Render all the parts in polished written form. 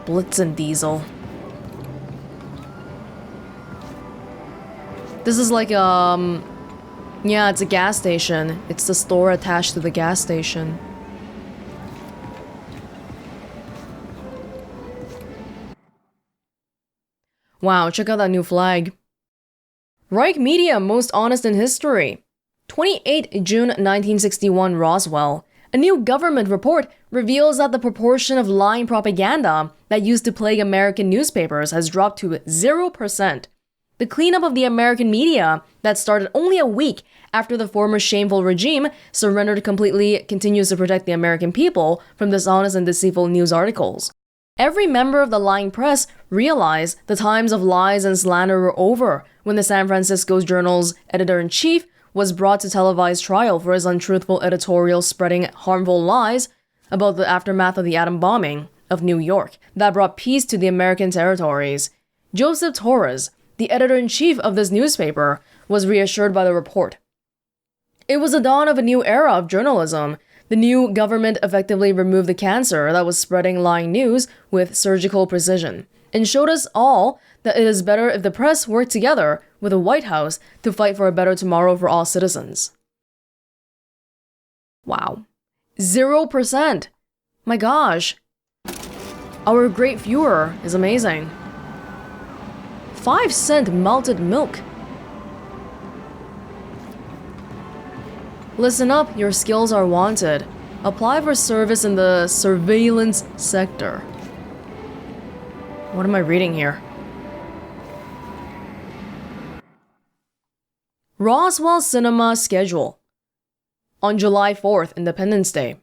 Blitzen Diesel. This is like, yeah, it's a gas station. It's the store attached to the gas station. Wow, check out that new flag. Reich Media, most honest in history. 28 June 1961, Roswell. A new government report reveals that the proportion of lying propaganda that used to plague American newspapers has dropped to 0%. The cleanup of the American media that started only a week after the former shameful regime surrendered completely continues to protect the American people from dishonest and deceitful news articles. Every member of the lying press realized the times of lies and slander were over when the San Francisco Journal's editor-in-chief was brought to televised trial for his untruthful editorial spreading harmful lies about the aftermath of the atom bombing of New York that brought peace to the American territories. Joseph Torres, the editor-in-chief of this newspaper, was reassured by the report. It was the dawn of a new era of journalism. The new government effectively removed the cancer that was spreading lying news with surgical precision, and showed us all that it is better if the press worked together with the White House to fight for a better tomorrow for all citizens. Wow. 0%. My gosh. Our great Fuhrer is amazing. 5-cent melted milk. Listen up, your skills are wanted. Apply for service in the surveillance sector. What am I reading here? Roswell Cinema schedule. On July 4th, Independence Day.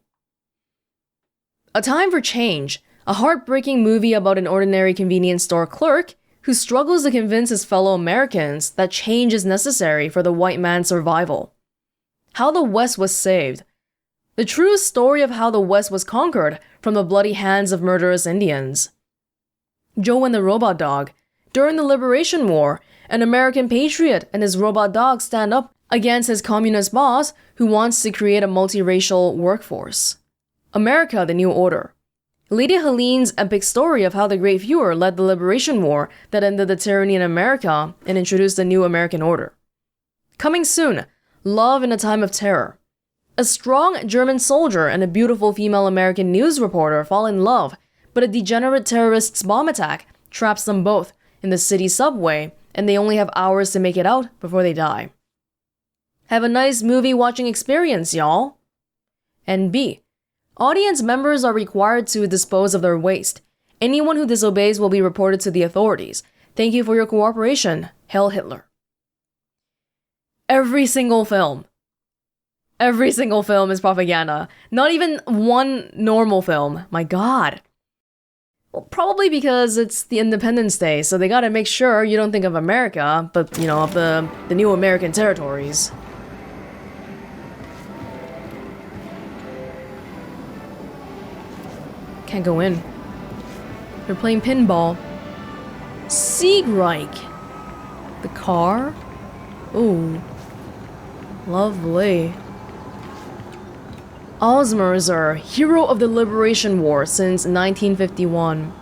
A Time for Change, a heartbreaking movie about an ordinary convenience store clerk who struggles to convince his fellow Americans that change is necessary for the white man's survival. How the West was saved. The true story of how the West was conquered from the bloody hands of murderous Indians. Joe and the Robot Dog. During the Liberation War, an American patriot and his robot dog stand up against his communist boss who wants to create a multiracial workforce. America, the New Order. Lady Helene's epic story of how the Great Fuhrer led the Liberation War that ended the tyranny in America and introduced a new American order. Coming soon, Love in a Time of Terror. A strong German soldier and a beautiful female American news reporter fall in love, but a degenerate terrorist's bomb attack traps them both in the city subway, and they only have hours to make it out before they die. Have a nice movie watching experience, y'all. And B. Audience members are required to dispose of their waste. Anyone who disobeys will be reported to the authorities. Thank you for your cooperation. Hail Hitler. Every single film is propaganda. Not even one normal film. My God. Well, probably because it's the Independence Day, so they gotta make sure you don't think of America, but, you know, of the new American territories. Can't go in. They're playing pinball. Siegreich. The car? Ooh. Lovely. Osmerzer, hero of the Liberation War since 1951.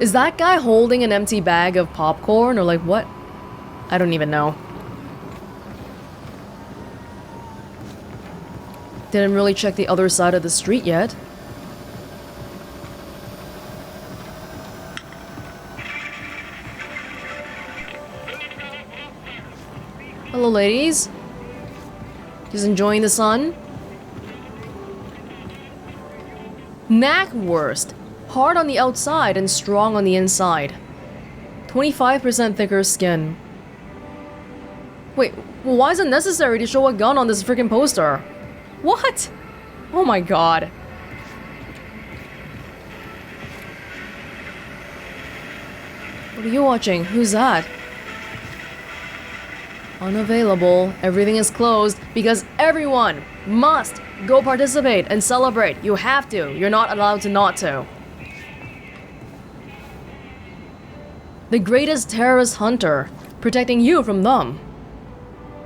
Is that guy holding an empty bag of popcorn or like what? I don't even know. Didn't really check the other side of the street yet. Hello, ladies. Just enjoying the sun? Knackwurst. Hard on the outside and strong on the inside. 25% thicker skin. Wait, well, why is it necessary to show a gun on this freaking poster? What? Oh my god. What are you watching? Who's that? Unavailable. Everything is closed because everyone must go participate and celebrate. You have to. You're not allowed to not to. The greatest terrorist hunter, protecting you from them.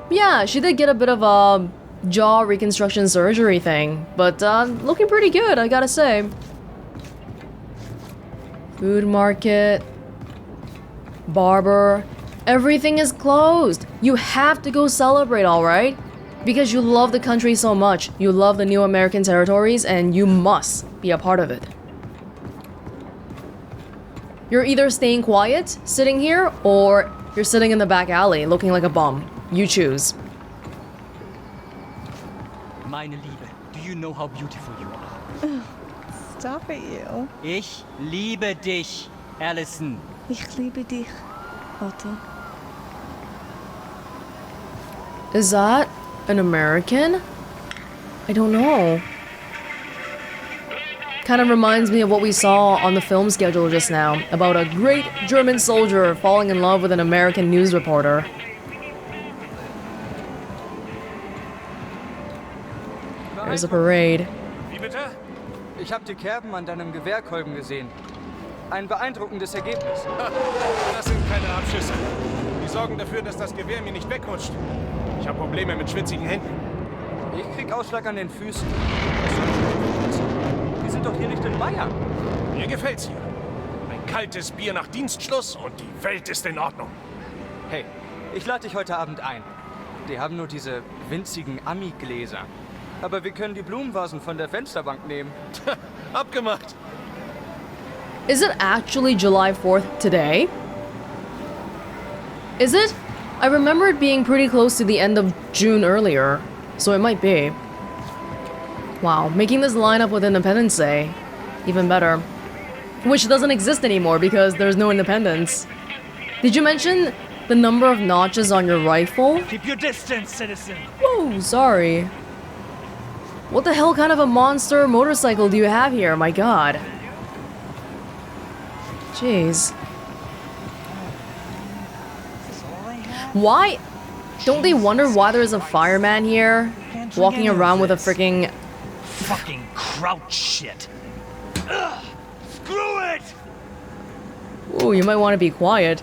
Yeah, she did get a bit of a jaw reconstruction surgery thing, but looking pretty good, I gotta say. Food market, barber, everything is closed. You have to go celebrate, alright? Because you love the country so much, you love the new American territories, and you must be a part of it. You're either staying quiet, sitting here, or you're sitting in the back alley looking like a bum. You choose. Meine Liebe, do you know how beautiful you are? Stop it, you. Ich liebe dich, Allison. Ich liebe dich, Otto. Is that an American? I don't know. Kind of reminds me of what we saw on the film schedule just now, about a great German soldier falling in love with an American news reporter. There's a parade. Wie bitte? Ich habe die Kerben an deinem Gewehrkolben gesehen. Ein beeindruckendes Ergebnis. Das sind keine Abschüsse. Die sorgen dafür, dass das Gewehr mir nicht wegrutscht. Ich habe Probleme mit schwitzigen Händen. Ich krieg Ausschlag an den Füßen. Wir sind doch hier nicht in Bayern. Mir gefällt's hier. Ein kaltes Bier nach Dienstschluss und die Welt ist in Ordnung. Hey, ich lade dich heute Abend ein. Die haben nur diese winzigen Ami-Gläser. Aber wir können die Blumenvasen von der Fensterbank nehmen. Abgemacht. Is it actually July 4th today? Is it? I remember it being pretty close to the end of June earlier, so it might be. Wow, making this line up with Independence Day. Even better. Which doesn't exist anymore because there's no independence. Did you mention the number of notches on your rifle? Keep your distance, citizen. Whoa, sorry. What the hell kind of a monster motorcycle do you have here? My god. Jeez. Why? Don't they wonder why there's a fireman here? Walking around with a freaking... Fucking crouch shit. Ugh, screw it! Ooh, you might want to be quiet.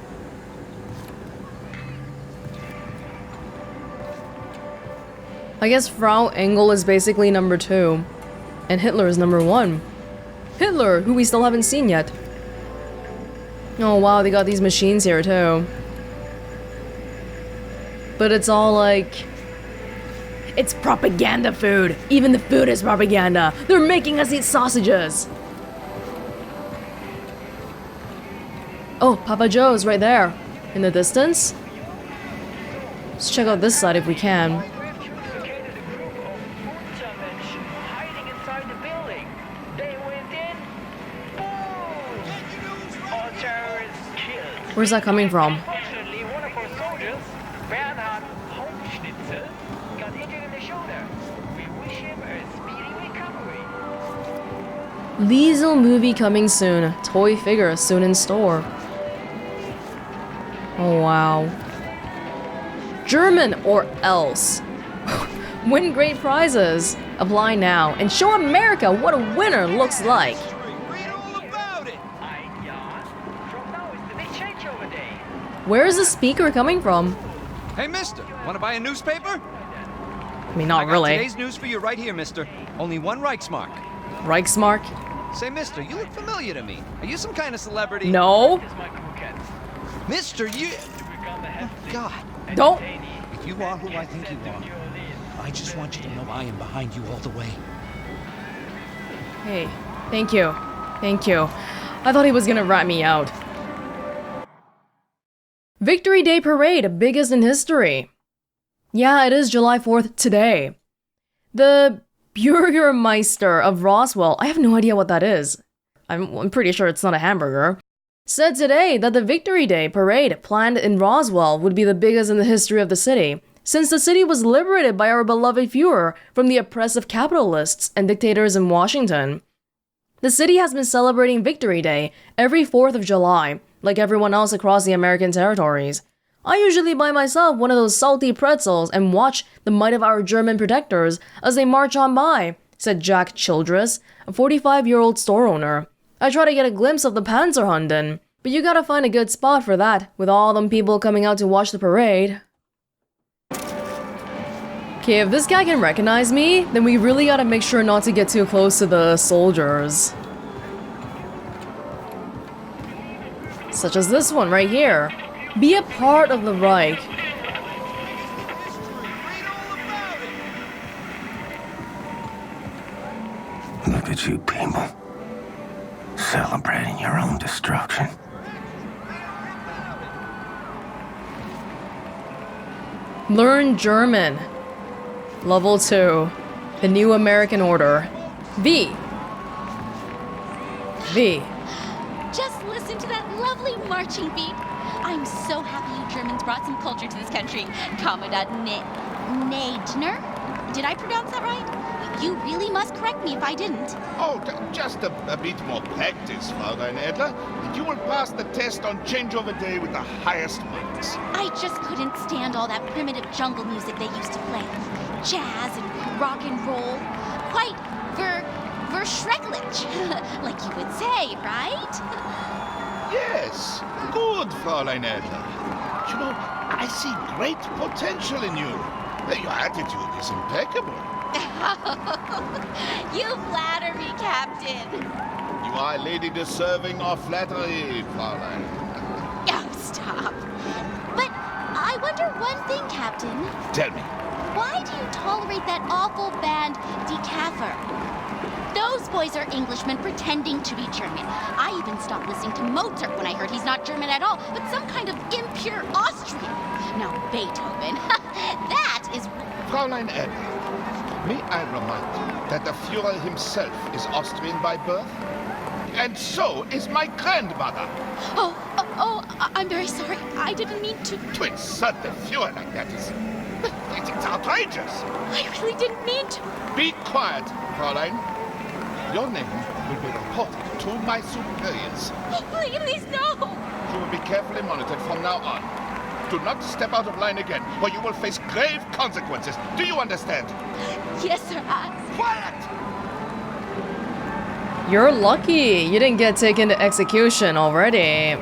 I guess Frau Engel is basically number 2. And Hitler is number 1. Hitler, who we still haven't seen yet. Oh wow, they got these machines here too. But it's all like... It's propaganda food! Even the food is propaganda! They're making us eat sausages! Oh, Papa Joe's right there. In the distance. Let's check out this side if we can. Where's that coming from? Liesel movie coming soon. Toy figure soon in store. Oh wow. German or else. Win great prizes. Apply now and show America what a winner looks like. Where is the speaker coming from? Hey, mister, want to buy a newspaper? I mean, not I got really. Today's news for you right here, mister. Only one Reichsmark. Reichsmark? Say, mister, you look familiar to me. Are you some kind of celebrity? No. Mister, you... Oh, God. Don't. If you are who I think you are, I just want you to know I am behind you all the way. Hey, thank you. Thank you. I thought he was gonna rat me out. Victory Day Parade, biggest in history. Yeah, it is July 4th today. The Bürgermeister of Roswell, I have no idea what that is. I'm pretty sure it's not a hamburger. Said today that the Victory Day Parade planned in Roswell would be the biggest in the history of the city, since the city was liberated by our beloved Führer from the oppressive capitalists and dictators in Washington. The city has been celebrating Victory Day every 4th of July, like everyone else across the American territories. I usually buy myself one of those salty pretzels and watch the might of our German protectors as they march on by, said Jack Childress, a 45-year-old store owner. I try to get a glimpse of the Panzerhunden, but you gotta find a good spot for that, with all them people coming out to watch the parade. Okay, if this guy can recognize me, then we really gotta make sure not to get too close to the soldiers. Such as this one right here. Be a part of the Reich. Look at you people. Celebrating your own destruction. Learn German. Level 2. The New American Order. V. V. Just listen to that lovely marching beat. I'm so happy you Germans brought some culture to this country. Commandant Neidner? Did I pronounce that right? You really must correct me if I didn't. Oh, just a bit more practice, Fräulein Adler. You will pass the test on changeover day with the highest marks. I just couldn't stand all that primitive jungle music they used to play. Jazz and rock and roll. Quite verschrecklich, like you would say, right? Yes, good, Fräulein Adler. You know, I see great potential in you. Your attitude is impeccable. You flatter me, Captain. You are a lady deserving of flattery, Fräulein. Oh, stop. But I wonder one thing, Captain. Tell me. Why do you tolerate that awful band, Die Kaffer? Those boys are Englishmen pretending to be German. I even stopped listening to Mozart when I heard he's not German at all, but some kind of impure Austrian. Now, Beethoven, that is... Fräulein Adler, may I remind you that the Führer himself is Austrian by birth? And so is my grandmother. I'm very sorry. I didn't mean to... To insult the Führer like that is... It's outrageous. I really didn't mean to... Be quiet, Fräulein. Your name will be reported to my superiors. Oh, please, no! You will be carefully monitored from now on. Do not step out of line again, or you will face grave consequences. Do you understand? Yes, sir. Quiet! You're lucky you didn't get taken to execution already.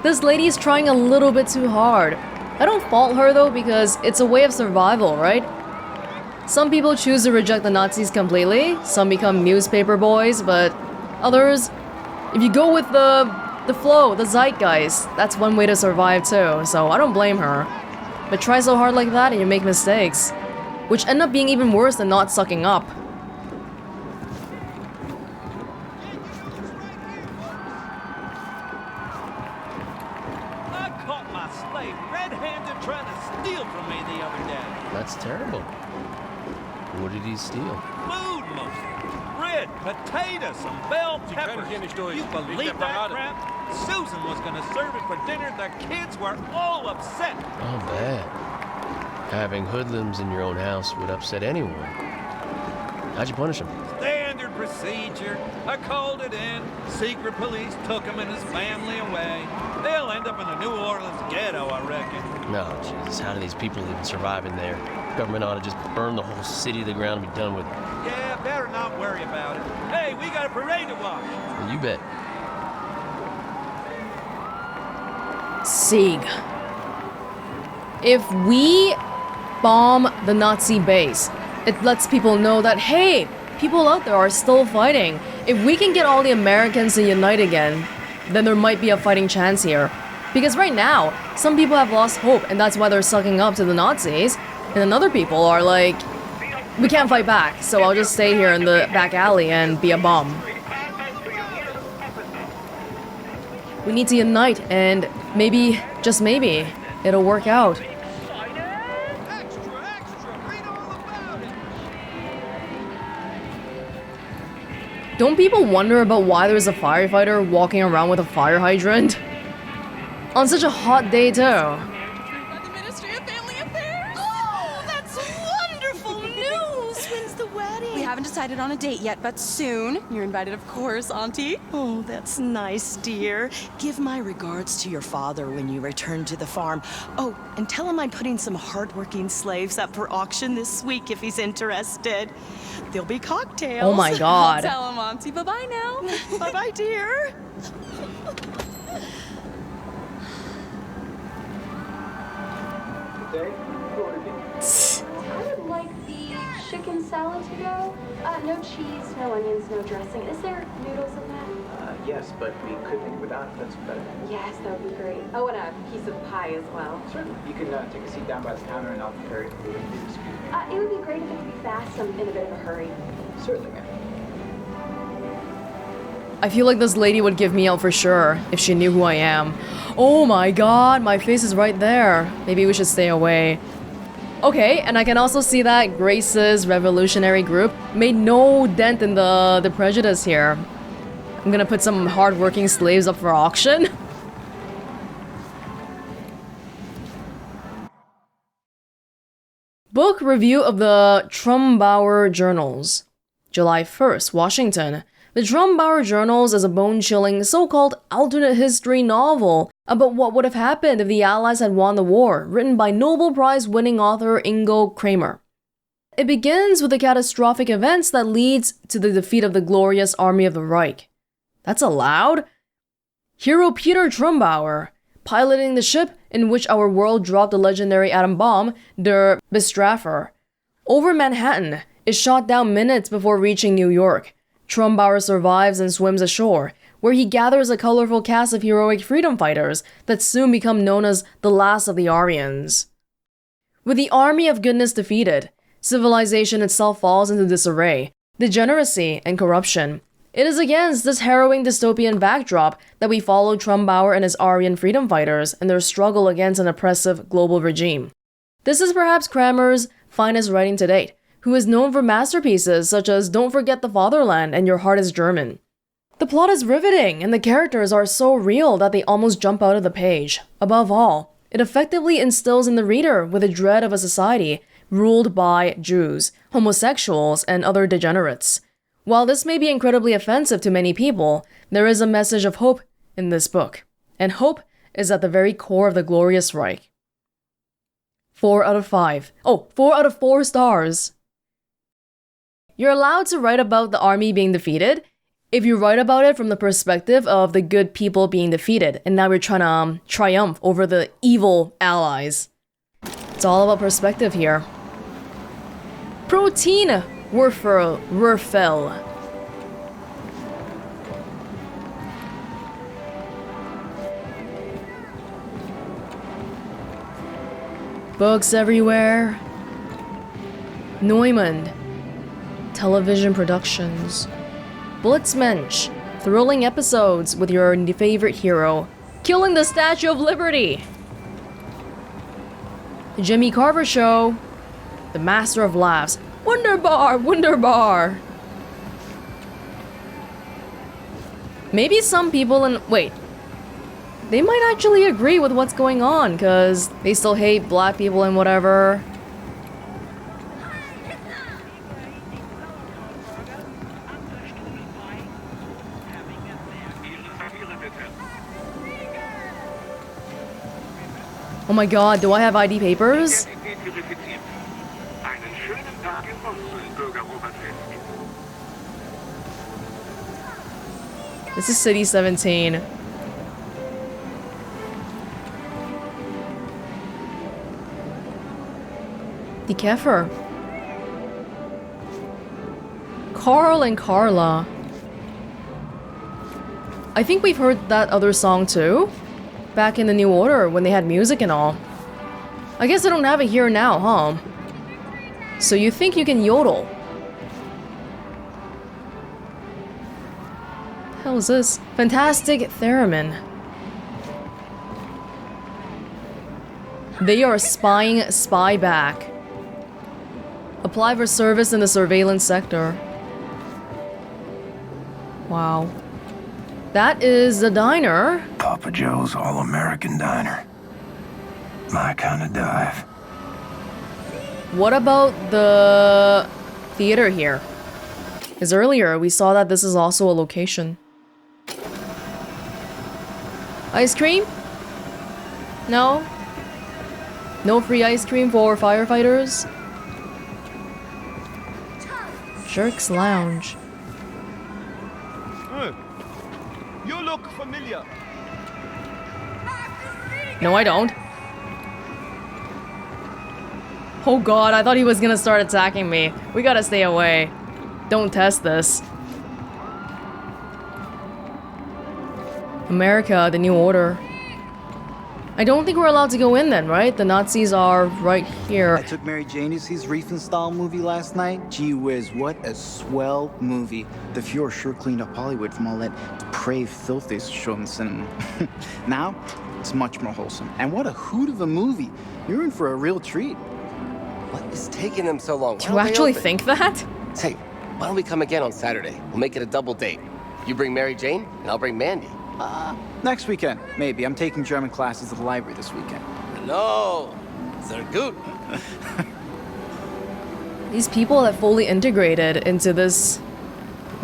This lady's trying a little bit too hard. I don't fault her though, because it's a way of survival, right? Some people choose to reject the Nazis completely, some become newspaper boys, but others, if you go with the flow, the zeitgeist, that's one way to survive too, so I don't blame her. But try so hard like that and you make mistakes, which end up being even worse than not sucking up. I caught my slave red-handed trying to steal from me the other day. That's terrible. What did he steal? Food mostly. Bread, potatoes, some bell peppers. You believe that crap? Susan was gonna serve it for dinner. The kids were all upset. Oh, bad. Having hoodlums in your own house would upset anyone. How'd you punish him? Standard procedure. I called it in. Secret police took him and his family away. They'll end up in the New Orleans ghetto, I reckon. No, Jesus, how do these people even survive in there? Government ought to just burn the whole city to the ground and be done with it. Yeah, better not worry about it. Hey, we got a parade to watch. Well, you bet. Sieg. If we bomb the Nazi base, it lets people know that, hey, people out there are still fighting. If we can get all the Americans to unite again, then there might be a fighting chance here. Because right now, some people have lost hope, and that's why they're sucking up to the Nazis. And then other people are like, we can't fight back, so I'll just stay here in the back alley and be a bum. We need to unite, and maybe, just maybe, it'll work out. Don't people wonder about why there's a firefighter walking around with a fire hydrant? On such a hot day, too. By the Ministry of Family Affairs. Oh, that's wonderful news! When's the wedding? We haven't decided on a date yet, but soon. You're invited, of course, Auntie. Oh, that's nice, dear. Give my regards to your father when you return to the farm. Oh, and tell him I'm putting some hardworking slaves up for auction this week if he's interested. There'll be cocktails. Oh my god. I'll tell him, Auntie. Bye-bye now. Bye-bye, dear. I would like chicken salad to go? No cheese, no onions, no dressing. Is there noodles in that? Yes, but we could make it without. That's better. Yes, that would be great. Oh, and a piece of pie as well. Certainly. You can take a seat down by the counter and I'll prepare it for you. It would be great if it could be fast. I'm in a bit of a hurry. Certainly, ma'am. I feel like this lady would give me out for sure if she knew who I am. Oh my god, my face is right there. Maybe we should stay away. Okay, and I can also see that Grace's revolutionary group made no dent in the prejudice here. I'm gonna put some hard-working slaves up for auction. Book review of the Trumbauer Journals. July 1st, Washington. The Trumbauer Journals is a bone-chilling, so-called alternate history novel about what would have happened if the Allies had won the war, written by Nobel Prize-winning author Ingo Kramer. It begins with the catastrophic events that leads to the defeat of the glorious Army of the Reich. That's allowed? Hero Peter Trumbauer, piloting the ship in which our world dropped the legendary atom bomb, der Bestrafer, over Manhattan, is shot down minutes before reaching New York. Trumbauer survives and swims ashore, where he gathers a colorful cast of heroic freedom fighters that soon become known as the last of the Aryans. With the army of goodness defeated, civilization itself falls into disarray, degeneracy, and corruption. It is against this harrowing dystopian backdrop that we follow Trumbauer and his Aryan freedom fighters in their struggle against an oppressive global regime. This is perhaps Kramer's finest writing to date, who is known for masterpieces such as Don't Forget the Fatherland and Your Heart is German. The plot is riveting, and the characters are so real that they almost jump out of the page. Above all, it effectively instills in the reader with a dread of a society ruled by Jews, homosexuals, and other degenerates. While this may be incredibly offensive to many people, there is a message of hope in this book, and hope is at the very core of the glorious Reich. 4 out of 5. Oh, 4 out of 4 stars! You're allowed to write about the army being defeated if you write about it from the perspective of the good people being defeated, and now we're trying to triumph over the evil allies. It's all about perspective here. Protein Werfel. Books everywhere. Neumann. Television productions. Blitzmensch. Thrilling episodes with your favorite hero. Killing the Statue of Liberty. The Jimmy Carver Show. The Master of Laughs. Wunderbar! Wunderbar! Maybe some people wait. They might actually agree with what's going on, because they still hate black people and whatever. Oh my god, do I have ID papers? This is City 17. Die Käfer. Carl and Carla. I think we've heard that other song too. Back in the New Order when they had music and all. I guess I don't have it here now, huh? So you think you can yodel? The hell is this? Fantastic Theremin. They are spying spyback. Apply for service in the surveillance sector. Wow. That is the diner. Papa Joe's All-American Diner. My kind of dive. What about the theater here? Because earlier we saw that this is also a location. Ice cream? No? No free ice cream for firefighters? Jerk's Lounge. You look familiar. No, I don't. Oh god, I thought he was gonna start attacking me. We gotta stay away. Don't test this. America, the New Order. I don't think we're allowed to go in then, right? The Nazis are right here. I took Mary Jane to see his Wolfenstein movie last night. Gee whiz, what a swell movie. The Fuhrer sure cleaned up Hollywood from all that depraved filth they used to show in the cinema. Now, it's much more wholesome. And what a hoot of a movie. You're in for a real treat. What is taking them so long? Do you actually think that? Hey, why don't we come again on Saturday? We'll make it a double date. You bring Mary Jane, and I'll bring Mandy. Next weekend, maybe. I'm taking German classes at the library this weekend. No, they're good. These people have fully integrated into this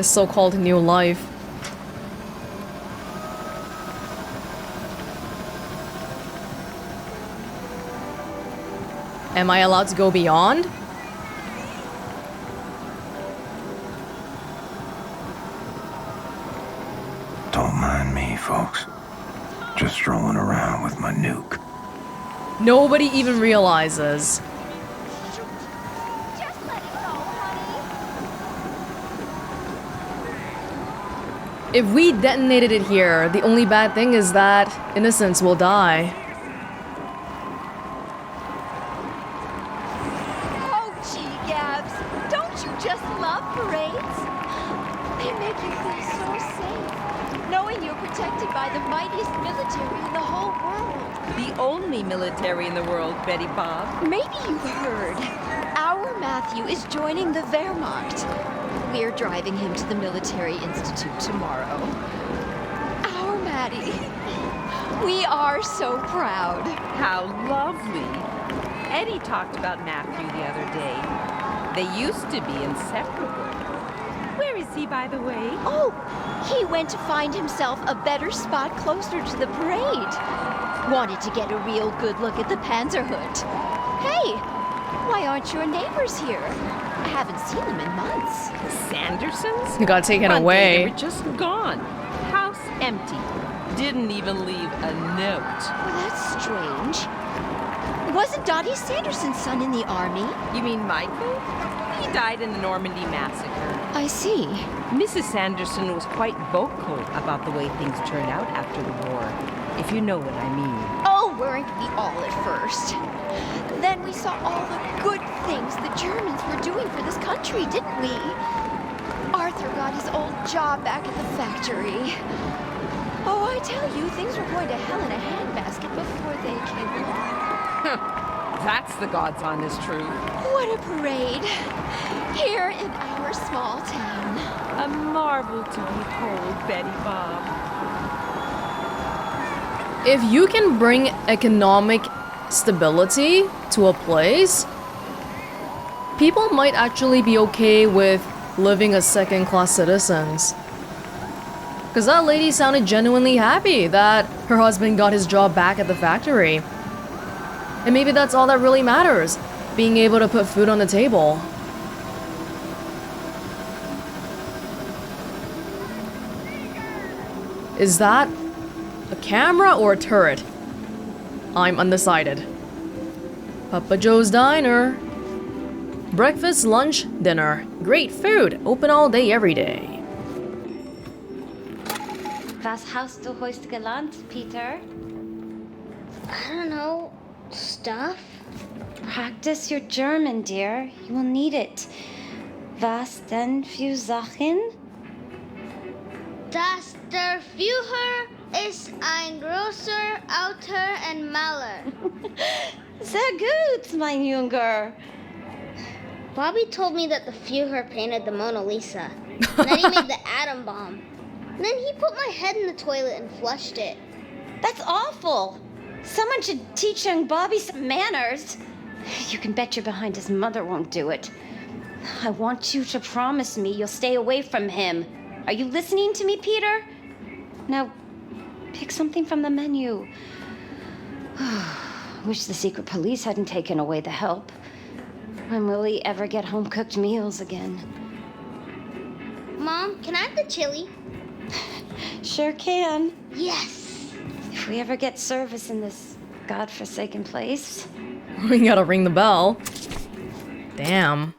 so-called new life. Am I allowed to go beyond? Don't mind me, folks. Just strolling around with my nuke. Nobody even realizes. If we detonated it here, the only bad thing is that innocents will die. Oh, gee, Gabs, don't you just love parades? They make you feel so safe, knowing you're protected by the mightiest military in the whole world. The only military in the world, Betty Bob. Maybe you've heard. Our Matthew is joining the Wehrmacht. We're driving him to the Military Institute tomorrow. Our Maddie. We are so proud. How lovely. Eddie talked about Matthew the other day. They used to be inseparable. Where is he, by the way? Oh, he went to find himself a better spot closer to the parade. Wanted to get a real good look at the Panzerhut. Hey, why aren't your neighbors here? I haven't seen them in months. The Sandersons? You got taken One day away. they were just gone. House empty. Didn't even leave a note. Well, that's strange. Wasn't Dottie Sanderson's son in the army? You mean Michael? He died in the Normandy massacre. I see. Mrs. Sanderson was quite vocal about the way things turned out after the war, if you know what I mean. Oh, weren't we all at first? Then we saw all the good things the Germans were doing for this country, didn't we? Arthur got his old job back at the factory. Oh, I tell you, things were going to hell in a handbasket before they came along. That's the God's honest truth. What a parade. Here in our small town. A marvel to behold, Betty Bob. If you can bring economic stability to a place, people might actually be okay with living as second-class citizens. Because that lady sounded genuinely happy that her husband got his job back at the factory. And maybe that's all that really matters, being able to put food on the table. Is that a camera or a turret? I'm undecided. Papa Joe's Diner. Breakfast, lunch, dinner. Great food. Open all day, every day. Was hast du heute gelernt, Peter? I don't know. Stuff? Practice your German, dear. You will need it. Was denn für Sachen? Dass der Führer ist ein großer Autor und Maler. Sehr gut, mein Junge. Bobby told me that the Führer painted the Mona Lisa. And then he made the atom bomb. And then he put my head in the toilet and flushed it. That's awful. Someone should teach young Bobby some manners. You can bet your behind his mother won't do it. I want you to promise me you'll stay away from him. Are you listening to me, Peter? Now, pick something from the menu. Wish the secret police hadn't taken away the help. When will he ever get home-cooked meals again? Mom, can I have the chili? Sure can. Yes. If we ever get service in this godforsaken place. We gotta ring the bell. Damn.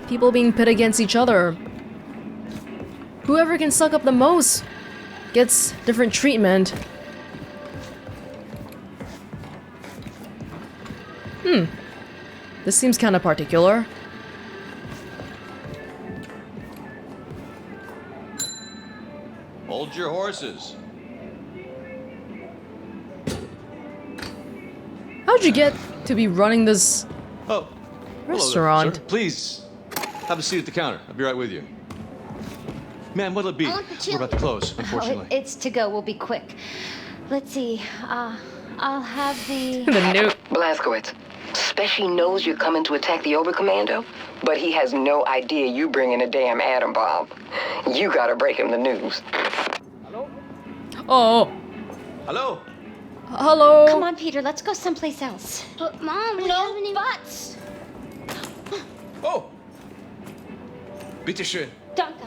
People being pit against each other. Whoever can suck up the most gets different treatment. This seems kind of particular. Hold your horses. How'd you get to be running this restaurant? Hello there, sir. Please, have a seat at the counter. I'll be right with you. Ma'am, what'll it be? We're about to close, unfortunately. Oh, it's to go. We'll be quick. Let's see. I'll have the... The new... Blazkowicz. Speshi knows you're coming to attack the Oberkommando, but he has no idea you bringing a damn atom bomb. You gotta break him the news. Oh. Hello? Hello? Come on, Peter. Let's go someplace else. But Mom, we No haven't even... buts! Oh! Bitteschön. Danke.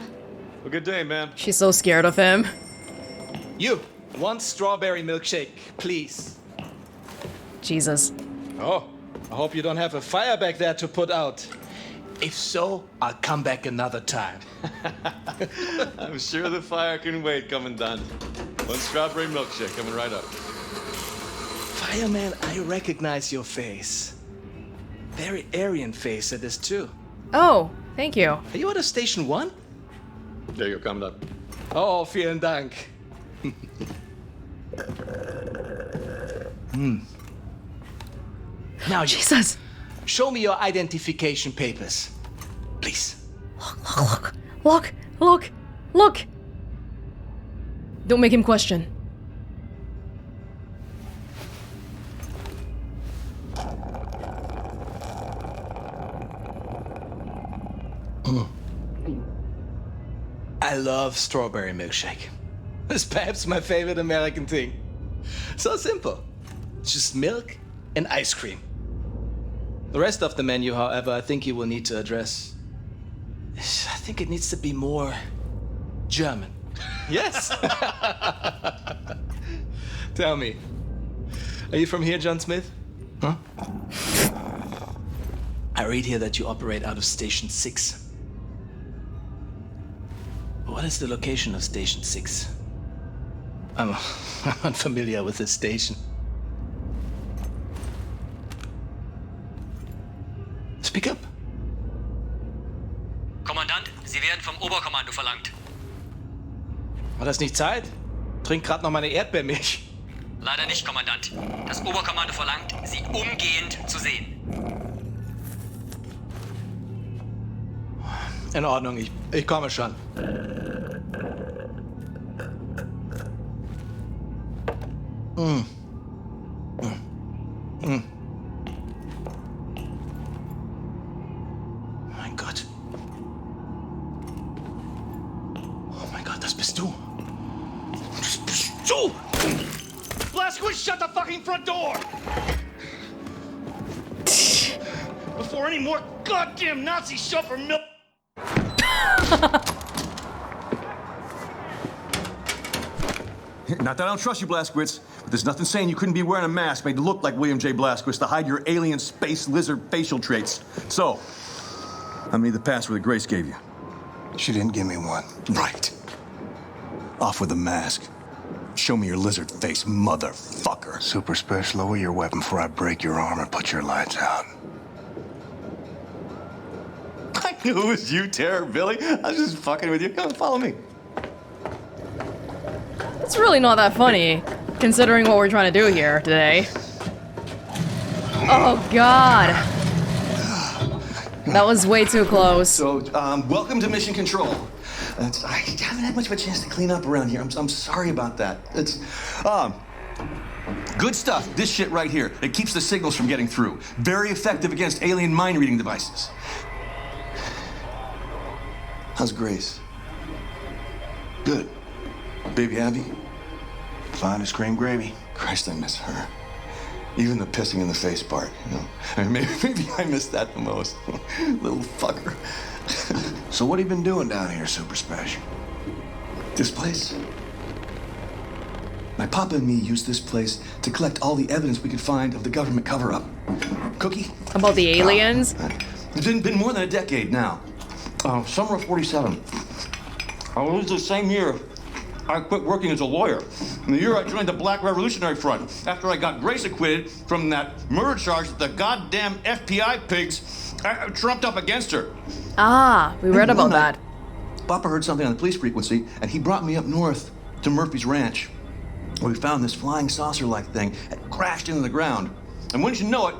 Well, good day, ma'am. She's so scared of him. You, one strawberry milkshake, please. Jesus. Oh, I hope you don't have a fire back there to put out. If so, I'll come back another time. I'm sure the fire can wait, Commandant. One strawberry milkshake coming right up. Fireman, I recognize your face. Very Aryan face it is too. Oh, thank you. Are you out of Station 1? There you go, Commandant. Oh, vielen Dank. Now, Jesus. Show me your identification papers, please. Look. Don't make him question. I love strawberry milkshake. It's perhaps my favorite American thing. So simple. It's just milk and ice cream. The rest of the menu, however, I think you will need to address. I think it needs to be more German. Yes. Tell me, are you from here, John Smith? Huh? I read here that you operate out of Station 6. What is the location of Station 6? I'm unfamiliar with this station. Speak up. Kommandant, Sie werden vom Oberkommando verlangt. War das nicht Zeit? Trink grad noch meine Erdbeermilch. Leider nicht, Kommandant. Das Oberkommando verlangt, Sie umgehend zu sehen. In Ordnung, ich komme schon. Mein Gott. Oh mein Gott, das bist du. Das bist du! Blazkowicz, shut the fucking front door! Before any more goddamn Nazis show up for milk. Not that I don't trust you, Blazkowicz, but there's nothing saying you couldn't be wearing a mask made to look like William J. Blazkowicz to hide your alien space lizard facial traits. So, how many of the password that Grace gave you? She didn't give me one. Right. Off with the mask. Show me your lizard face, motherfucker. Super Shesh, lower your weapon before I break your arm or put your lights out. I knew it was you, Terror Billy. I was just fucking with you. Come on, follow me. It's really not that funny, considering what we're trying to do here today. Oh god. That was way too close. So, welcome to Mission Control. I haven't had much of a chance to clean up around here. I'm sorry about that. It's, good stuff. This shit right here. It keeps the signals from getting through. Very effective against alien mind-reading devices. How's Grace? Good. Baby Abby? Fine as cream gravy. Christ, I miss her. Even the pissing in the face part, you know? I mean, maybe I miss that the most. Little fucker. So what have you been doing down here, Super Shesh? This place? My papa and me used this place to collect all the evidence we could find of the government cover-up. Cookie? About the aliens? It's been more than a decade now. Summer of 47. I was the same year I quit working as a lawyer. In the year I joined the Black Revolutionary Front, after I got Grace acquitted from that murder charge that the goddamn FBI pigs trumped up against her. Ah, we read about that. Papa heard something on the police frequency, and he brought me up north to Murphy's Ranch, where we found this flying saucer-like thing that crashed into the ground. And wouldn't you know it,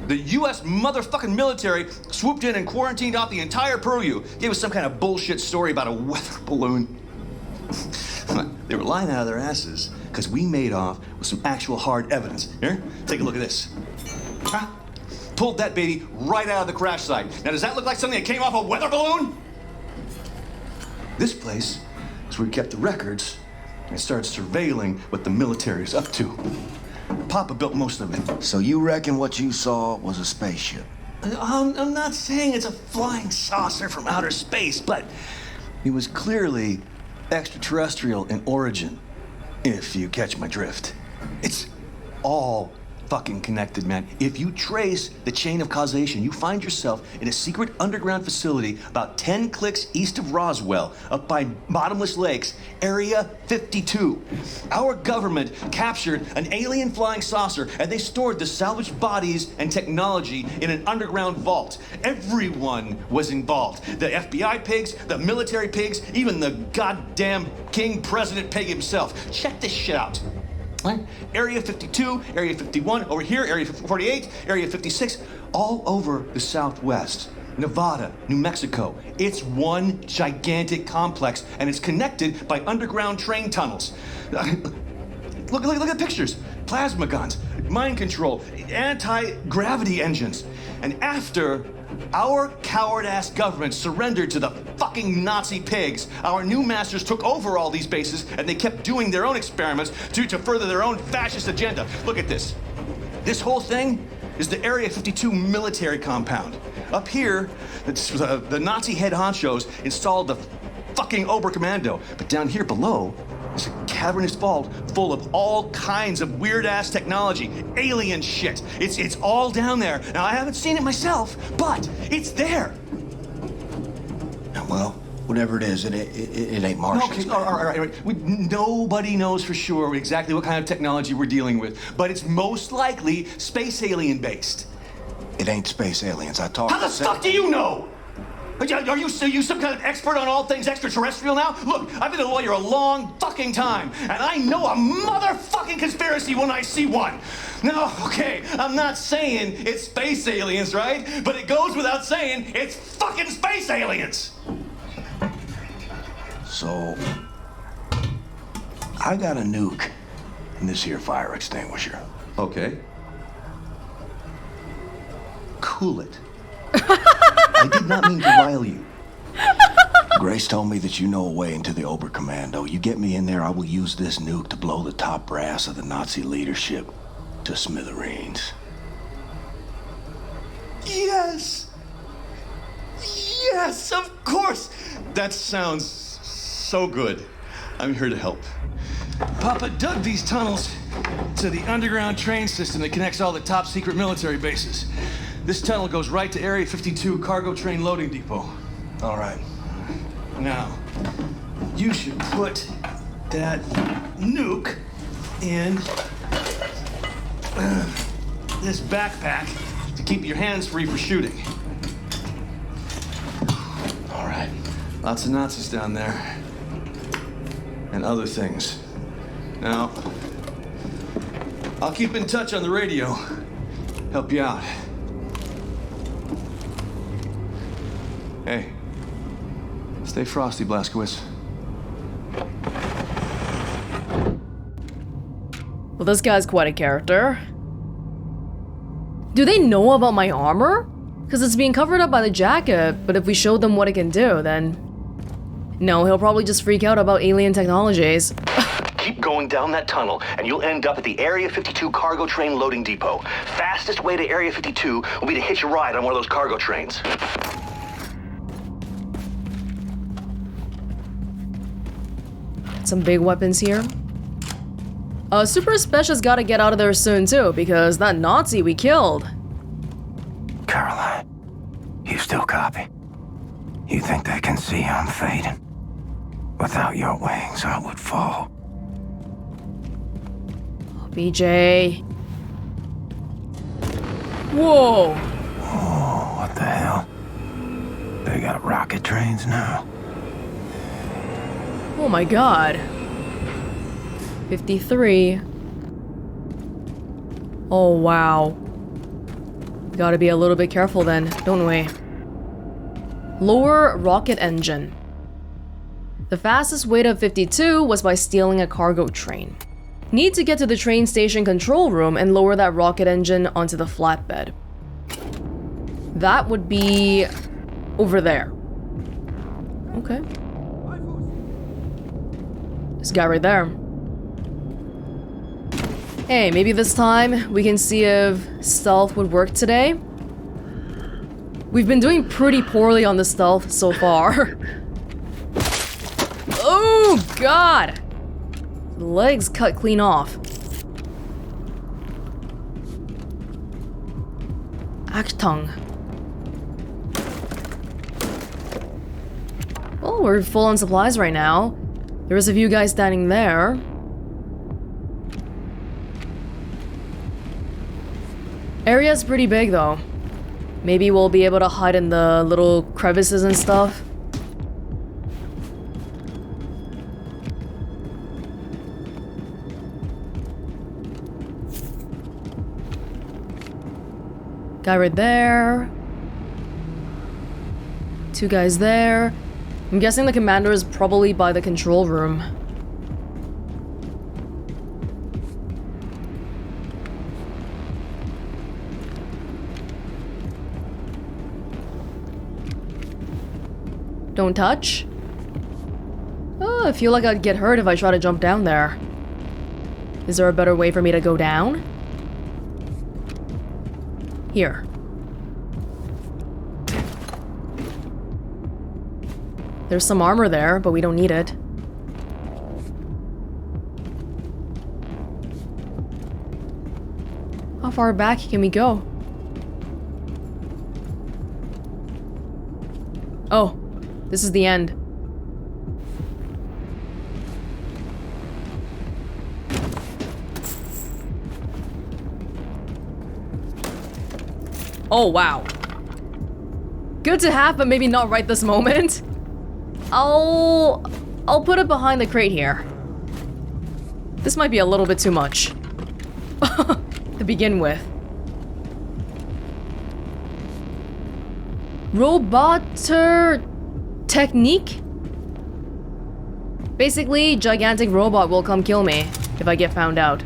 the U.S. motherfucking military swooped in and quarantined off the entire purview. Gave us some kind of bullshit story about a weather balloon. They were lying out of their asses because we made off with some actual hard evidence. Here, take a look at this. Huh? Pulled that baby right out of the crash site. Now, does that look like something that came off a weather balloon? This place is where we kept the records and started surveilling what the military's up to. Papa built most of it. So you reckon what you saw was a spaceship? I'm not saying it's a flying saucer from outer space, but it was clearly extraterrestrial in origin, if you catch my drift. It's all fucking connected, man. If you trace the chain of causation, you find yourself in a secret underground facility about 10 clicks east of Roswell, up by Bottomless Lakes, Area 52. Our government captured an alien flying saucer, and they stored the salvaged bodies and technology in an underground vault. Everyone was involved. The FBI pigs, the military pigs, even the goddamn King President pig himself. Check this shit out. Right? Area 52, Area 51, over here, Area 48, Area 56, all over the Southwest. Nevada, New Mexico. It's one gigantic complex, and it's connected by underground train tunnels. Look at the pictures. Plasma guns, mind control, anti-gravity engines. And after our coward-ass government surrendered to the fucking Nazi pigs, our new masters took over all these bases, and they kept doing their own experiments to further their own fascist agenda. Look at this. This whole thing is the Area 52 military compound. Up here, the Nazi head honchos installed the fucking Oberkommando. But down here below, there's a cavernous vault full of all kinds of weird-ass technology, alien shit. It's all down there. Now, I haven't seen it myself, but it's there. Well, whatever it is, it ain't Martian. Okay, all right. Nobody knows for sure exactly what kind of technology we're dealing with, but it's most likely space alien-based. It ain't space aliens. I talked. How the fuck do you know? Are you some kind of expert on all things extraterrestrial now? Look, I've been a lawyer a long fucking time, and I know a motherfucking conspiracy when I see one. No, okay, I'm not saying it's space aliens, right? But it goes without saying it's fucking space aliens. So, I got a nuke in this here fire extinguisher. Okay. Cool it. I did not mean to rile you. Grace told me that you know a way into the Oberkommando. You get me in there, I will use this nuke to blow the top brass of the Nazi leadership to smithereens. Yes! Yes, of course! That sounds so good. I'm here to help. Papa dug these tunnels to the underground train system that connects all the top secret military bases. This tunnel goes right to Area 52 cargo train loading depot. All right. Now, you should put that nuke in this backpack to keep your hands free for shooting. All right. Lots of Nazis down there. And other things. Now, I'll keep in touch on the radio. Help you out. Hey, stay frosty, Blazkowicz. Well, this guy's quite a character. Do they know about my armor? Because it's being covered up by the jacket, but if we show them what it can do, then... No, he'll probably just freak out about alien technologies. Keep going down that tunnel, and you'll end up at the Area 52 cargo train loading depot. Fastest way to Area 52 will be to hitch a ride on one of those cargo trains. Some big weapons here. Super Shesh has got to get out of there soon too, because that Nazi we killed, You think they can see I'm fading? Without your wings, I would fall. BJ. Whoa. Oh, what the hell? They got rocket trains now. Oh my god. 53. Oh wow. Gotta be a little bit careful then, don't we? Lower rocket engine. The fastest way to 52 was by stealing a cargo train. Need to get to the train station control room and lower that rocket engine onto the flatbed. That would be over there. Okay. This guy right there. Hey, maybe this time we can see if stealth would work today. We've been doing pretty poorly on the stealth so far. Oh god! Legs cut clean off. Achtung. Well, we're full on supplies right now. There's a few guys standing there. Area's pretty big though. Maybe we'll be able to hide in the little crevices and stuff. Guy right there. Two guys there. I'm guessing the commander is probably by the control room. Don't touch. Oh, I feel like I'd get hurt if I try to jump down there. Is there a better way for me to go down? Here. There's some armor there, but we don't need it. How far back can we go? Oh, this is the end. Oh, wow. Good to have, but maybe not right this moment. I'll put it behind the crate here. This might be a little bit too much to begin with. Roboter technique? Basically, gigantic robot will come kill me if I get found out.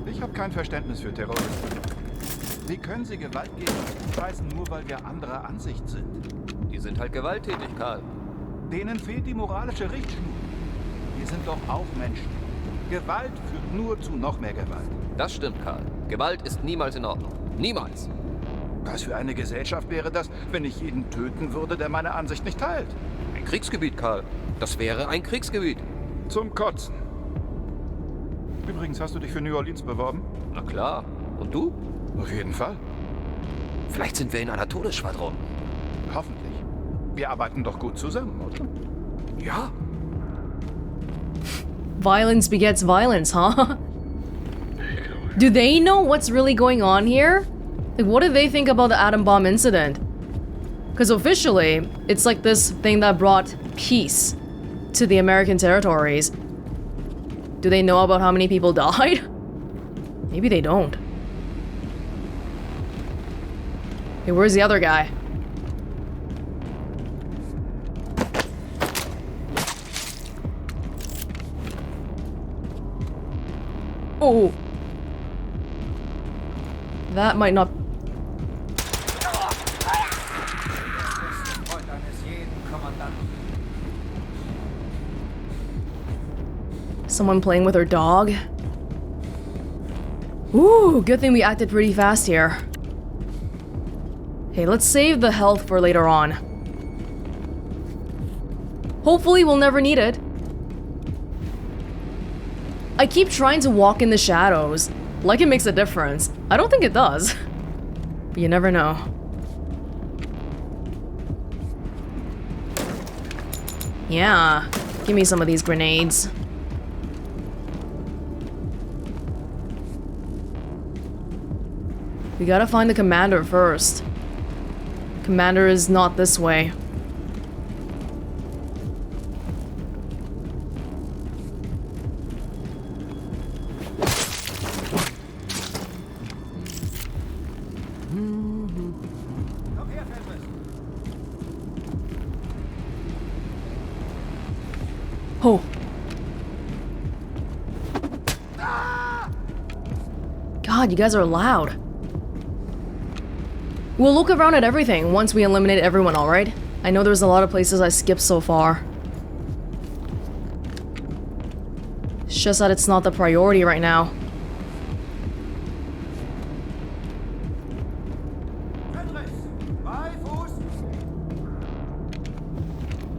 Ich habe kein Verständnis für Terroristen. Wie können sie Gewalt gegen uns preisen, nur weil wir anderer Ansicht sind? Die sind halt gewalttätig, Karl. Denen fehlt die moralische Richtschnur. Wir sind doch auch Menschen. Gewalt führt nur zu noch mehr Gewalt. Das stimmt, Karl. Gewalt ist niemals in Ordnung. Niemals. Was für eine Gesellschaft wäre das, wenn ich jeden töten würde, der meine Ansicht nicht teilt? Ein Kriegsgebiet, Karl. Das wäre ein Kriegsgebiet. Zum Kotzen. Übrigens, hast du dich für New Orleans beworben? Na klar. Und du? Auf jeden Fall. Vielleicht sind wir in einer Todesschwadron. Hoffentlich. Wir arbeiten doch gut zusammen, oder? Ja. Violence begets violence, huh? Do they know what's really going on here? Like, what do they think about the atom bomb incident? Because officially, it's like this thing that brought peace to the American territories. Do they know about how many people died? Maybe they don't. Hey, where's the other guy? Oh. That might not... Someone playing with her dog? Ooh, good thing we acted pretty fast here. Hey, let's save the health for later on. Hopefully we'll never need it. I keep trying to walk in the shadows, Like it makes a difference. I don't think it does. But you never know. Yeah, give me some of these grenades. We gotta find the commander first. Commander is not this way. Oh. God, you guys are loud. We'll look around at everything once we eliminate everyone, alright? I know there's a lot of places I skipped so far. It's just that it's not the priority right now.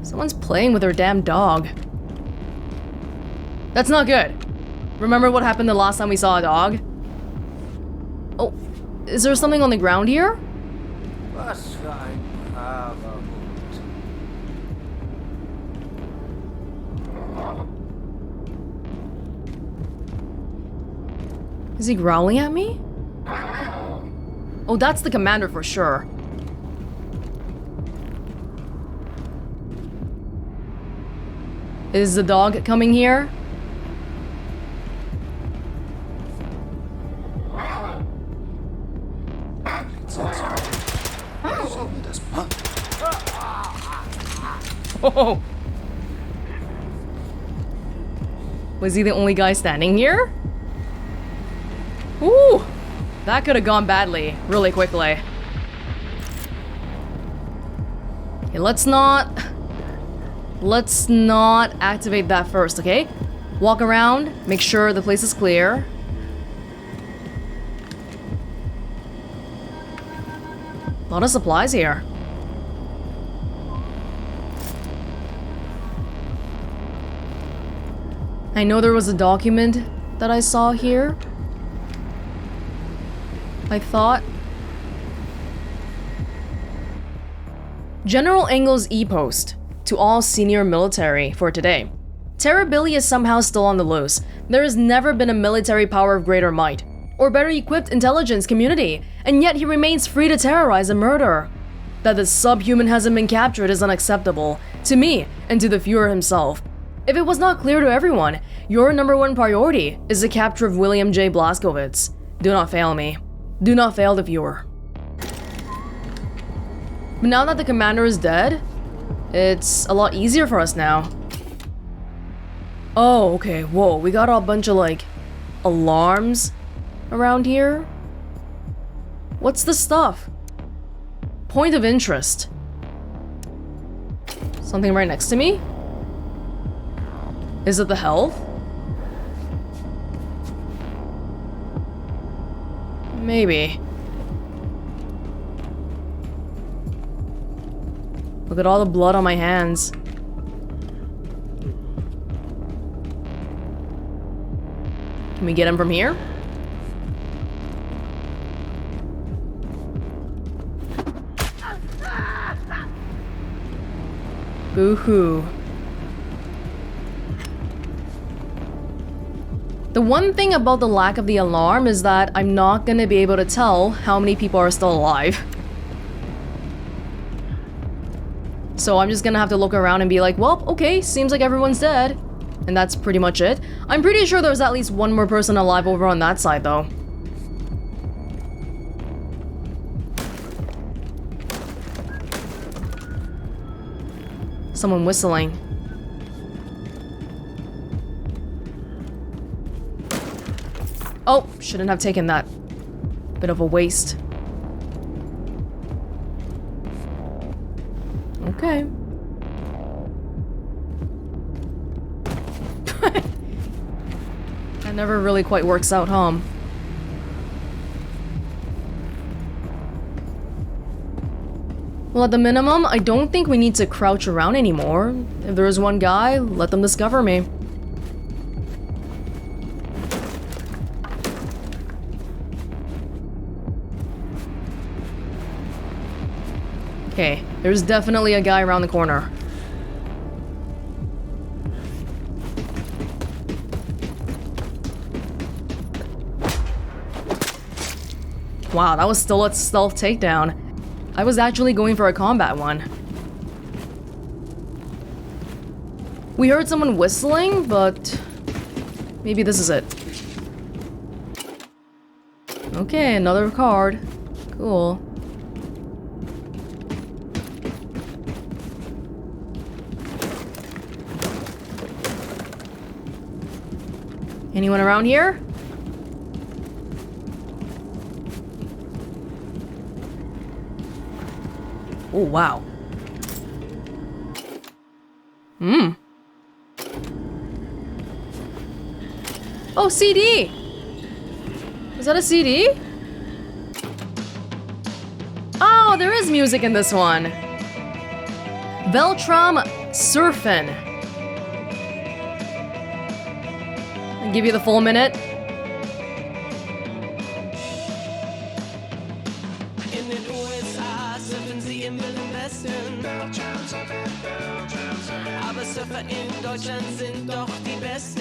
Someone's playing with their damn dog. That's not good. Remember what happened the last time we saw a dog? Oh, is there something on the ground here? Was für ein braver Hund. Is he growling at me? Oh, that's the commander for sure. Is the dog coming here? Oh. Was he the only guy standing here? Ooh! That could have gone badly, really quickly. Okay, let's not activate that first, okay? Walk around, make sure the place is clear. A lot of supplies here. I know there was a document that I saw here. I thought. General Engel's e-post to all senior military for today. Terrorbilly is somehow still on the loose. There has never been a military power of greater might, or better equipped intelligence community, and yet he remains free to terrorize and murder. That the subhuman hasn't been captured is unacceptable, to me and to the Fuhrer himself. If it was not clear to everyone, your #1 priority is the capture of William J. Blazkowicz. Do not fail me. Do not fail the Fuhrer. But now that the commander is dead, it's a lot easier for us now. Oh, okay, whoa, we got a bunch of, like, alarms around here? What's the stuff? Point of interest. Something right next to me? Is it the health? Maybe. Look at all the blood on my hands. Can we get him from here? Boo-hoo. The one thing about the lack of the alarm is that I'm not gonna be able to tell how many people are still alive. So I'm just gonna have to look around and be like, well, okay, seems like everyone's dead. And that's pretty much it. I'm pretty sure there's at least one more person alive over on that side, though. Someone whistling. Oh, shouldn't have taken that. Bit of a waste. Okay. That never really quite works out, huh? Well, at the minimum, I don't think we need to crouch around anymore. If there is one guy, let them discover me. Okay, there's definitely a guy around the corner. Wow, that was still a stealth takedown. I was actually going for a combat one. We heard someone whistling, but maybe this is it. Okay, another card. Cool. Anyone around here? Oh, wow. Oh, CD! Was that a CD? Oh, there is music in this one. Veltram Surfin'. I'll give you the full minute. In den USA surfen sie im Wilden Westen. Aber Surfer in Deutschland sind doch die Besten.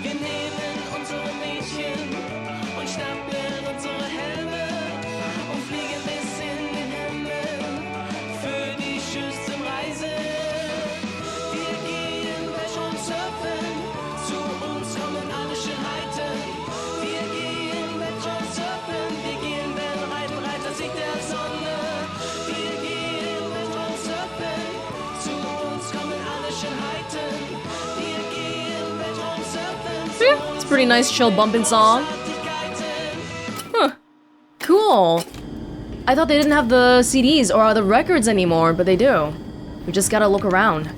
Wir nehmen unsere Mädchen und schnappen unsere Helme und fliegen bis in den Himmel für die schönsten Reise. Wir gehen Weltraum surfen, zu uns kommen alle Schönheiten. Wir gehen Weltraum surfen, wir gehen Wellenreiten, Reiter Sieg der Sonne. Wir gehen Weltraum surfen, zu uns kommen alle Schönheiten. Wir gehen Weltraum surfen, zu uns. It's a pretty nice chill bumping song. Huh. Cool. I thought they didn't have the CDs or the records anymore, but they do. We just gotta look around.